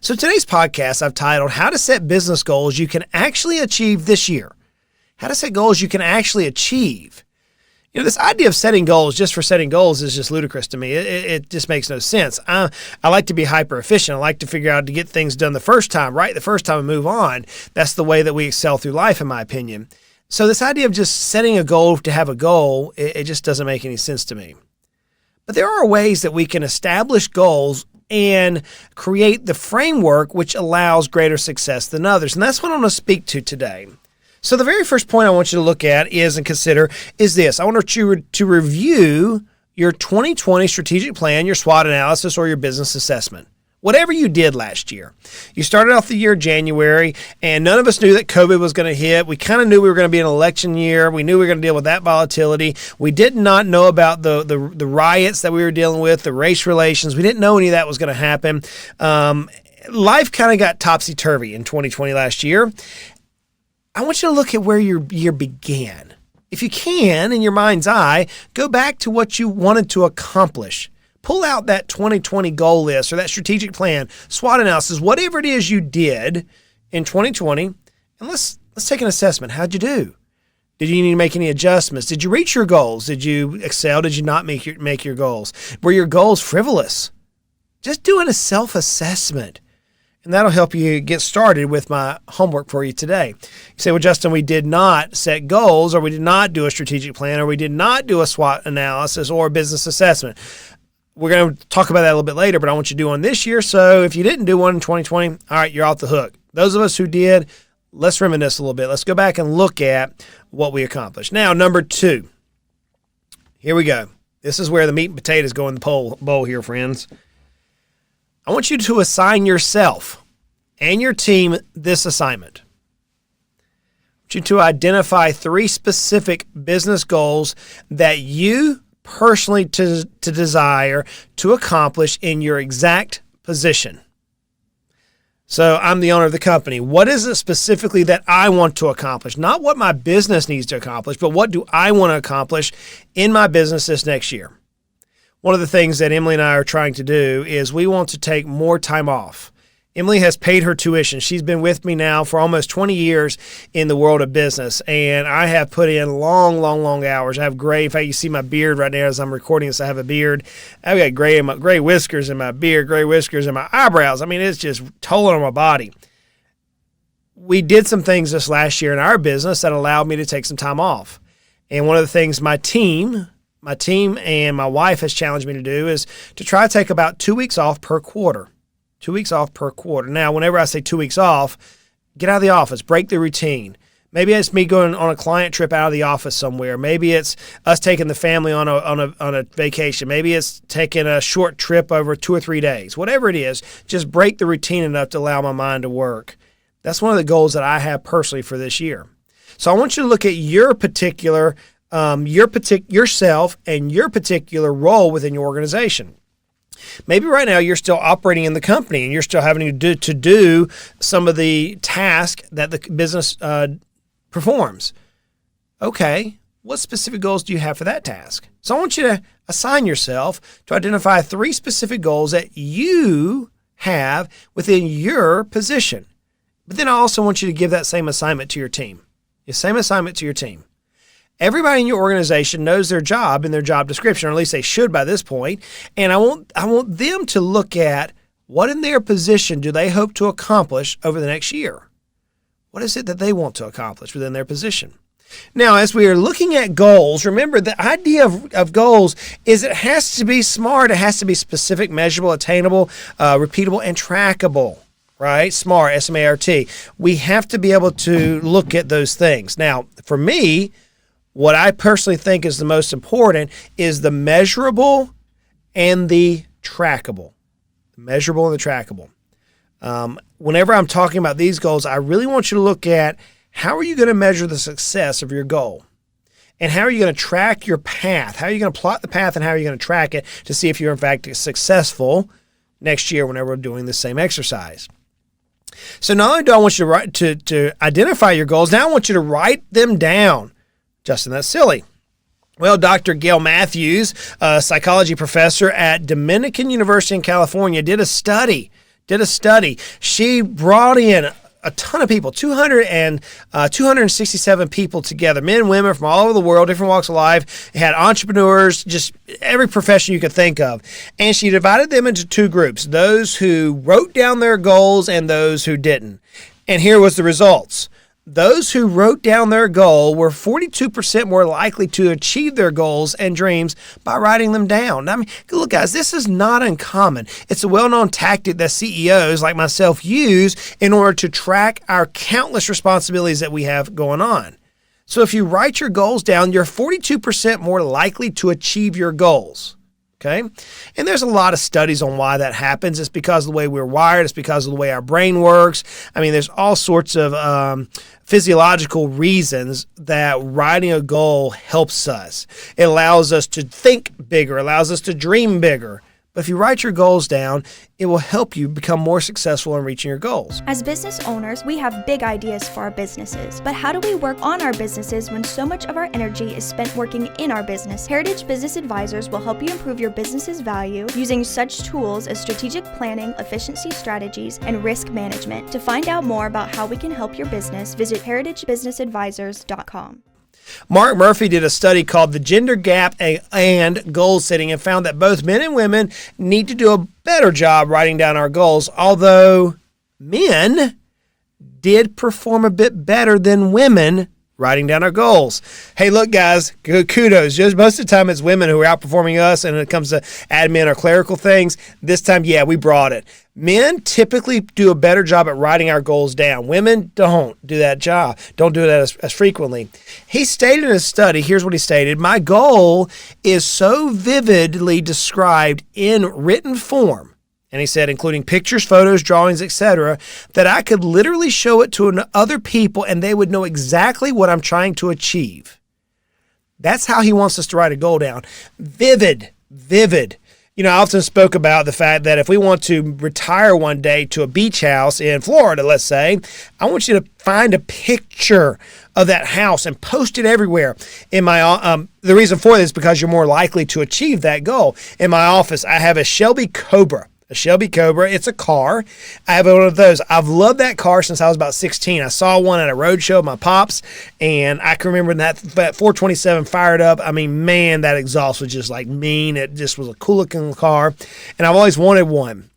So today's podcast I've titled, How to Set Business Goals You Can Actually Achieve This Year. How to set goals you can actually achieve. You know, this idea of setting goals just for setting goals is just ludicrous to me. It just makes no sense. I like to be hyper efficient. I like to figure out to get things done the first time, right? The first time and move on. That's the way that we excel through life, in my opinion. So this idea of just setting a goal to have a goal, it just doesn't make any sense to me. But there are ways that we can establish goals and create the framework which allows greater success than others. And that's what I'm going to speak to today. So the very first point I want you to look at and consider is this. I want you to review your 2020 strategic plan, your SWOT analysis, or your business assessment. Whatever you did last year. You started off the year January, and none of us knew that COVID was going to hit. We kind of knew we were going to be an election year. We knew we were going to deal with that volatility. We did not know about the riots that we were dealing with, the race relations. We didn't know any of that was going to happen. Life kind of got topsy-turvy in 2020 last year. I want you to look at where your year began. If you can, in your mind's eye, go back to what you wanted to accomplish. Pull out that 2020 goal list or that strategic plan, SWOT analysis, whatever it is you did in 2020, and let's take an assessment. How'd you do? Did you need to make any adjustments? Did you reach your goals? Did you excel? Did you not make your goals? Were your goals frivolous? Just doing a self-assessment. And that'll help you get started with my homework for you today. You say, well, Justin, we did not set goals, or we did not do a strategic plan, or we did not do a SWOT analysis or a business assessment. We're going to talk about that a little bit later, but I want you to do one this year. So if you didn't do one in 2020, all right, you're off the hook. Those of us who did, let's reminisce a little bit. Let's go back and look at what we accomplished. Now, number 2. Here we go. This is where the meat and potatoes go in the bowl here, friends. I want you to assign yourself and your team this assignment. I want you to identify 3 specific business goals that you personally to desire to accomplish in your exact position. So I'm the owner of the company. What is it specifically that I want to accomplish? Not what my business needs to accomplish, but what do I want to accomplish in my business this next year? One of the things that Emily and I are trying to do is we want to take more time off. Emily has paid her tuition. She's been with me now for almost 20 years in the world of business, and I have put in long hours. I have gray. In fact, you see my beard right now as I'm recording this. I have a beard. I've got gray whiskers in my beard, gray whiskers in my eyebrows. I mean, it's just tolling on my body. We did some things this last year in our business that allowed me to take some time off. And one of the things my team and my wife has challenged me to do is to try to take about 2 weeks off per quarter. 2 weeks off per quarter. Now, whenever I say 2 weeks off, get out of the office, break the routine. Maybe it's me going on a client trip out of the office somewhere. Maybe it's us taking the family on a vacation. Maybe it's taking a short trip over 2 or 3 days. Whatever it is, just break the routine enough to allow my mind to work. That's one of the goals that I have personally for this year. So I want you to look at your particular, yourself and your particular role within your organization. Maybe right now you're still operating in the company and you're still having to do some of the tasks that the business performs. Okay, what specific goals do you have for that task? So I want you to assign yourself to identify 3 specific goals that you have within your position. But then I also want you to give that same assignment to your team. The same assignment to your team. Everybody in your organization knows their job in their job description, or at least they should by this point. And I want them to look at what in their position do they hope to accomplish over the next year. What is it that they want to accomplish within their position? Now, as we are looking at goals, remember the idea of goals is it has to be SMART. It has to be specific, measurable, attainable, repeatable, and trackable. Right? SMART, S-M-A-R-T. We have to be able to look at those things. Now, for me, what I personally think is the most important is the measurable and the trackable. The measurable and the trackable. Whenever I'm talking about these goals, I really want you to look at how are you going to measure the success of your goal? And how are you going to track your path? How are you going to plot the path and how are you going to track it to see if you're in fact successful next year whenever we're doing the same exercise? So not only do I want you to identify your goals, now I want you to write them down. Justin, that's silly. Well, Dr. Gail Matthews, a psychology professor at Dominican University in California, did a study did a study. She brought in a ton of people, 267 people together, men and women from all over the world, different walks of life. It had entrepreneurs, just every profession you could think of. And she divided them into two groups, those who wrote down their goals and those who didn't. And here was the results. Those who wrote down their goal were 42% more likely to achieve their goals and dreams by writing them down. I mean, look, guys, this is not uncommon. It's a well-known tactic that CEOs like myself use in order to track our countless responsibilities that we have going on. So if you write your goals down, you're 42% more likely to achieve your goals. Okay. And there's a lot of studies on why that happens. It's because of the way we're wired. It's because of the way our brain works. I mean, there's all sorts of physiological reasons that writing a goal helps us. It allows us to think bigger, allows us to dream bigger. But if you write your goals down, it will help you become more successful in reaching your goals. As business owners, we have big ideas for our businesses. But how do we work on our businesses when so much of our energy is spent working in our business? Heritage Business Advisors will help you improve your business's value using such tools as strategic planning, efficiency strategies, and risk management. To find out more about how we can help your business, visit heritagebusinessadvisors.com. Mark Murphy did a study called The Gender Gap and Goal Setting and found that both men and women need to do a better job writing down our goals, although men did perform a bit better than women writing down our goals. Hey, look, guys, kudos. Just most of the time it's women who are outperforming us, and when it comes to admin or clerical things, this time, yeah, we brought it. Men typically do a better job at writing our goals down. Women don't do that job, don't do that as frequently. He stated in his study, here's what he stated: my goal is so vividly described in written form, and he said, including pictures, photos, drawings, etc., that I could literally show it to other people and they would know exactly what I'm trying to achieve. That's how he wants us to write a goal down. Vivid. You know, I often spoke about the fact that if we want to retire one day to a beach house in Florida, let's say, I want you to find a picture of that house and post it everywhere. In my the reason for this is because you're more likely to achieve that goal. In my office, I have a Shelby Cobra. It's a car. I have one of those. I've loved that car since I was about 16. I saw one at a road show with my pops, and I can remember that 427 fired up. I mean, man, that exhaust was just like mean. It just was a cool looking car, and I've always wanted one.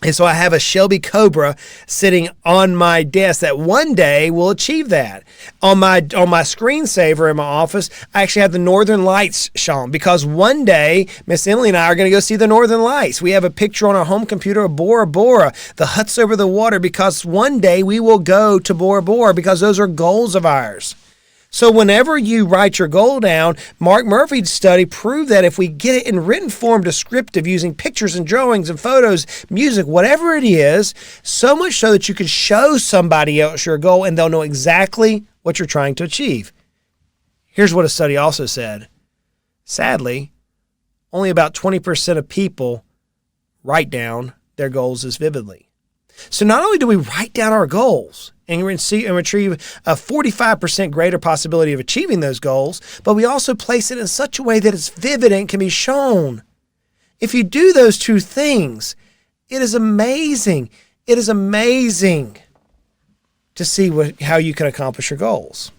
And so I have a Shelby Cobra sitting on my desk that one day will achieve that. On my screensaver in my office, I actually have the Northern Lights shown because one day Miss Emily and I are going to go see the Northern Lights. We have a picture on our home computer of Bora Bora, the huts over the water, because one day we will go to Bora Bora because those are goals of ours. So whenever you write your goal down, Mark Murphy's study proved that if we get it in written form, descriptive, using pictures and drawings and photos, music, whatever it is, so much so that you can show somebody else your goal and they'll know exactly what you're trying to achieve. Here's what a study also said. Sadly, only about 20% of people write down their goals as vividly. So not only do we write down our goals and retrieve a 45% greater possibility of achieving those goals, but we also place it in such a way that it's vivid and can be shown. If you do those two things, it is amazing. It is amazing to see how you can accomplish your goals.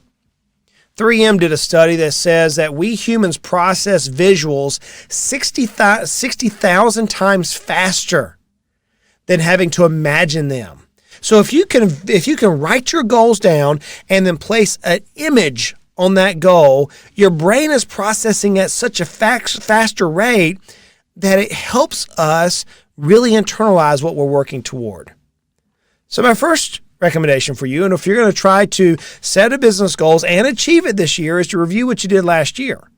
3M did a study that says that we humans process visuals 60,000 times faster than having to imagine them. So if you can write your goals down and then place an image on that goal, your brain is processing at such a faster rate that it helps us really internalize what we're working toward. So my first recommendation for you, and if you're going to try to set a business goals and achieve it this year, is to review what you did last year.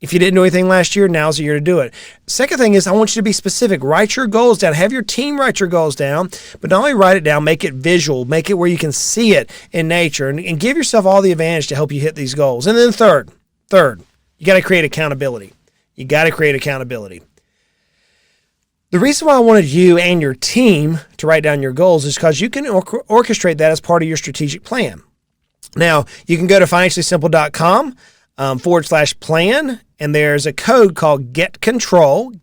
If you didn't do anything last year, now's the year to do it. Second thing is I want you to be specific. Write your goals down. Have your team write your goals down, but not only write it down, make it visual. Make it where you can see it in nature and give yourself all the advantage to help you hit these goals. And then third, you got to create accountability. The reason why I wanted you and your team to write down your goals is because you can orchestrate that as part of your strategic plan. Now, you can go to financiallysimple.com /plan, And there's a code called Get Control,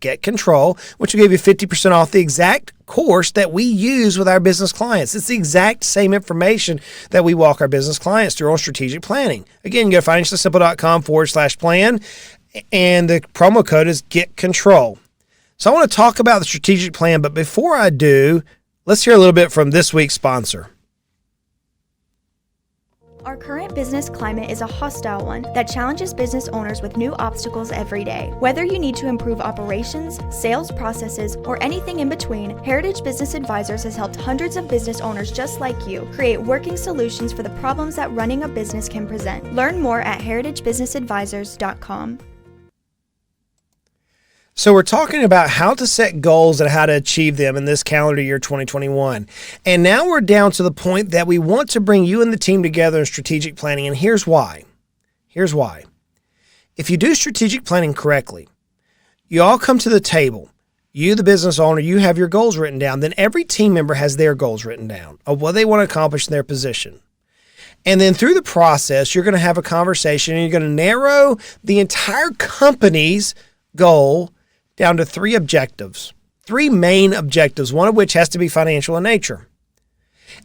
which will give you 50% off the exact course that we use with our business clients. It's the exact same information that we walk our business clients through on strategic planning. Again, you go to financiallysimple.com/plan, and the promo code is Get Control. So I want to talk about the strategic plan, but before I do, let's hear a little bit from this week's sponsor. Our current business climate is a hostile one that challenges business owners with new obstacles every day. Whether you need to improve operations, sales processes, or anything in between, Heritage Business Advisors has helped hundreds of business owners just like you create working solutions for the problems that running a business can present. Learn more at heritagebusinessadvisors.com. So we're talking about how to set goals and how to achieve them in this calendar year 2021. And now we're down to the point that we want to bring you and the team together in strategic planning. And here's why. If you do strategic planning correctly, you all come to the table. You, the business owner, you have your goals written down. Then every team member has their goals written down of what they want to accomplish in their position. And then through the process, you're going to have a conversation and you're going to narrow the entire company's goal down to three main objectives, one of which has to be financial in nature.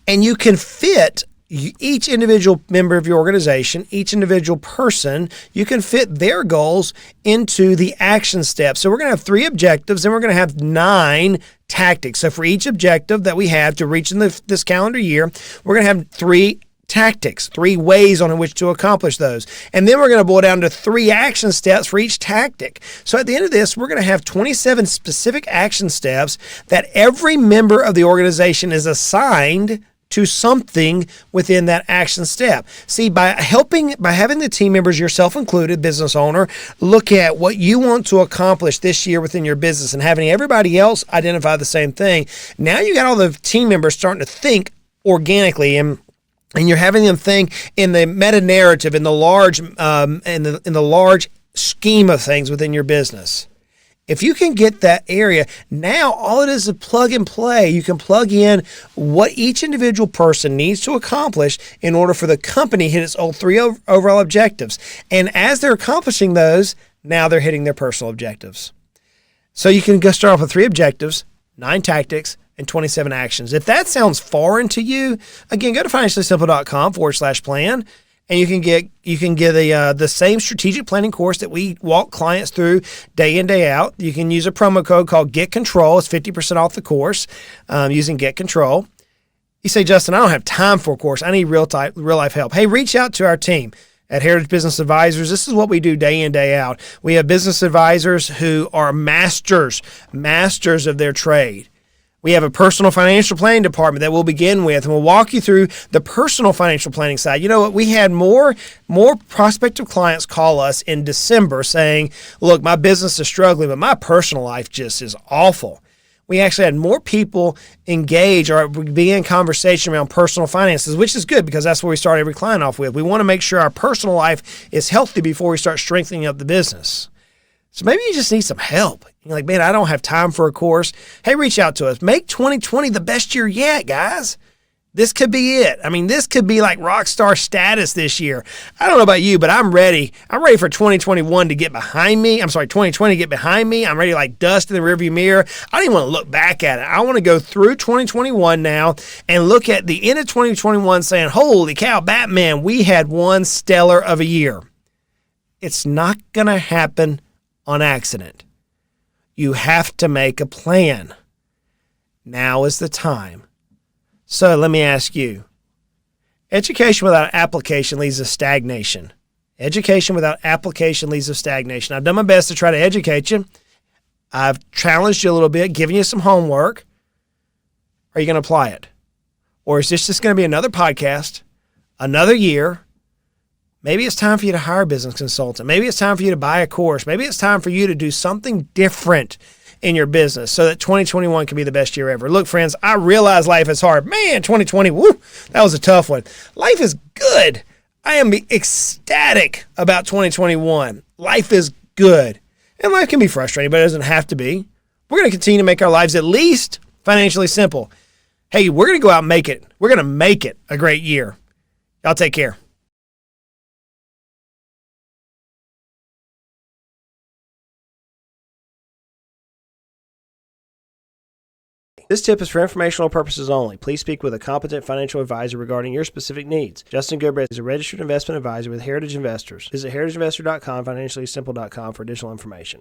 And you can fit each individual member of your organization, each individual person, you can fit their goals into the action steps. So we're going to have three objectives and we're going to have 9 tactics. So for each objective that we have to reach in this calendar year, we're going to have 3 tactics, 3 ways on which to accomplish those. And then we're going to boil down to 3 action steps for each tactic. So at the end of this, we're going to have 27 specific action steps that every member of the organization is assigned to something within that action step. See, by having the team members, yourself included, business owner, look at what you want to accomplish this year within your business and having everybody else identify the same thing. Now you got all the team members starting to think organically and you're having them think in the meta narrative, in the large, in the large scheme of things within your business. If you can get that area, now all it is plug and play. You can plug in what each individual person needs to accomplish in order for the company to hit its 3 overall objectives. And as they're accomplishing those, now they're hitting their personal objectives. So you can go start off with 3 objectives, 9 tactics, and 27 actions. If that sounds foreign to you, again, go to financiallysimple.com/plan, and you can get the same strategic planning course that we walk clients through day in, day out. You can use a promo code called Get Control. It's 50% off the course using Get Control. You say, Justin, I don't have time for a course. I need real life help. Hey, reach out to our team at Heritage Business Advisors. This is what we do day in, day out. We have business advisors who are masters of their trade. We have a personal financial planning department that we'll begin with, and we'll walk you through the personal financial planning side. You know what? We had more prospective clients call us in December saying, look, my business is struggling, but my personal life just is awful. We actually had more people engage or begin conversation around personal finances, which is good because that's where we start every client off with. We want to make sure our personal life is healthy before we start strengthening up the business. So maybe you just need some help. You're like, man, I don't have time for a course. Hey, reach out to us. Make 2020 the best year yet, guys. This could be it. I mean, this could be like rock star status this year. I don't know about you, but I'm ready. I'm ready for 2021 to get behind me. 2020 to get behind me. I'm ready to like dust in the rearview mirror. I don't even want to look back at it. I want to go through 2021 now and look at the end of 2021 saying, holy cow, Batman, we had one stellar of a year. It's not going to happen on accident. You have to make a plan. Now is the time. So let me ask you, education without application leads to stagnation. Education without application leads to stagnation. I've done my best to try to educate you. I've challenged you a little bit, given you some homework. Are you going to apply it? Or is this just going to be another podcast, another year? Maybe it's time for you to hire a business consultant. Maybe it's time for you to buy a course. Maybe it's time for you to do something different in your business so that 2021 can be the best year ever. Look, friends, I realize life is hard. Man, 2020, woo, that was a tough one. Life is good. I am ecstatic about 2021. Life is good. And life can be frustrating, but it doesn't have to be. We're going to continue to make our lives at least financially simple. Hey, we're going to go out and make it. We're going to make it a great year. Y'all take care. This tip is for informational purposes only. Please speak with a competent financial advisor regarding your specific needs. Justin Goodbread is a registered investment advisor with Heritage Investors. Visit heritageinvestor.com, financiallysimple.com for additional information.